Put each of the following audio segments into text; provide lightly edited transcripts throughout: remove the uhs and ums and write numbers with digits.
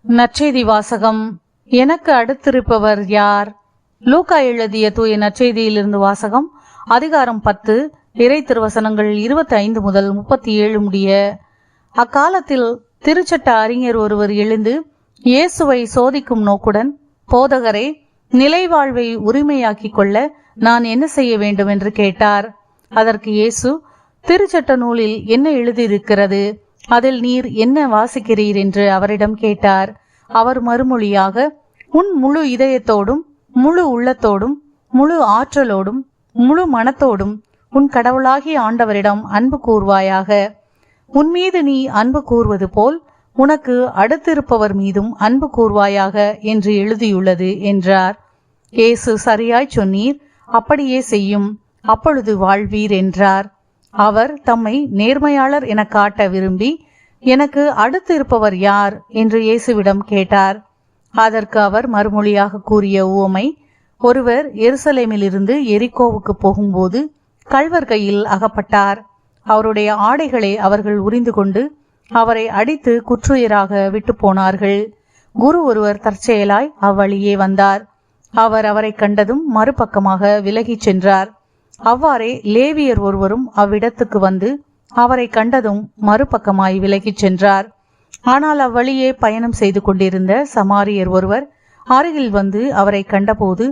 நற்செய்தி வாசகம். எனக்கு அடுத்திருப்பவர் யார்? லூக்கா எழுதிய தூய நற்செய்தியிலிருந்து வாசகம். அதிகாரம் 10, இறை திருவசனங்கள் 25 முதல் 37 முடிய. அக்காலத்தில் திருச்சட்ட அறிஞர் ஒருவர் எழுந்து இயேசுவை சோதிக்கும் நோக்குடன், போதகரே, நிலைவாழ்வை உரிமையாக்கிக் கொள்ள நான் என்ன செய்ய வேண்டும் என்று கேட்டார். அதற்கு இயேசு, திருச்சட்ட நூலில் என்ன எழுதியிருக்கிறது? அதில் நீர் என்ன வாசிக்கிறீர் என்று அவரிடம் கேட்டார். அவர் மறுமொழியாக, உன் முழு இதயத்தோடும் முழு உள்ளத்தோடும் முழு ஆற்றலோடும் முழு மனத்தோடும் உன் கடவுளாகிய ஆண்டவரிடம் அன்பு கூர்வாயாக. உன் மீது நீ அன்பு கூர்வது போல் உனக்கு அடுத்திருப்பவர் மீதும் அன்பு கூர்வாயாக என்று எழுதியுள்ளது என்றார். இயேசு, சரியாய் சொன்னீர், அப்படியே செய்யும், அப்பொழுது வாழ்வீர் என்றார். அவர் தம்மை நேர்மையாளர் என காட்ட விரும்பி, எனக்கு அடுத்து இருப்பவர் யார் என்று இயேசுவிடம் கேட்டார். அதற்கு அவர் மறுமொழியாக கூறிய உவமை, ஒருவர் எருசலேமிலிருந்து எரிகோவுக்கு போகும்போது கள்வர் கையில் அகப்பட்டார். அவருடைய ஆடைகளை அவர்கள் உரிந்து கொண்டு அவரை அடித்து குற்றுயிராக விட்டு போனார்கள். குரு ஒருவர் தற்செயலாய் அவ்வழியே வந்தார். அவர் அவரை கண்டதும் மறுபக்கமாக விலகிச் சென்றார். அவ்வாறே லேவியர் ஒருவரும் அவ்விடத்துக்கு வந்து அவரை கண்டதும் மறுபக்கமாய் விலகிச் சென்றார். ஆனால் அவ்வழியே பயணம் செய்து கொண்டிருந்த சமாரியர் ஒருவர் அருகில் வந்து அவரை கண்டபோது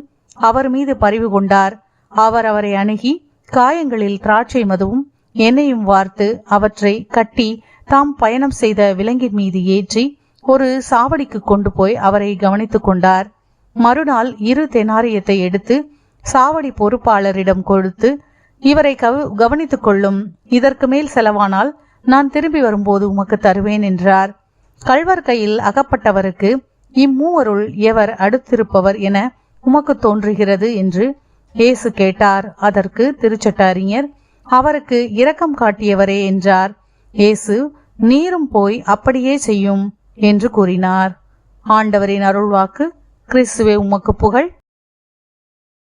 அவர் மீது பரிவு கொண்டார். அவர் அவரை அணுகி காயங்களில் திராட்சை மதுவும் எண்ணெயும் வார்த்து அவற்றை கட்டி தாம் பயணம் செய்த விலங்கின் மீது ஏற்றி ஒரு சாவடிக்கு கொண்டு போய் அவரை கவனித்துக் கொண்டார். மறுநாள் 2 தெனாரியத்தை எடுத்து சாவடி பொறுப்பாளரிடம் கொடுத்து, இவரை கவனித்துக் கொள்ளும், இதற்கு மேல் செலவானால் நான் திரும்பி வரும்போது உமக்கு தருவேன் என்றார். கள்வர் கையில் அகப்பட்டவருக்கு, இம்மூவருள் எவர் அடுத்திருப்பவர் என உமக்கு தோன்றுகிறது என்று இயேசு கேட்டார். அதற்கு திருச்சட்ட அறிஞர், அவருக்கு இரக்கம் காட்டியவரே என்றார். இயேசு, நீரும் போய் அப்படியே செய்யும் என்று கூறினார். ஆண்டவரின் அருள்வாக்கு. கிறிஸ்துவே, உமக்கு புகழ்.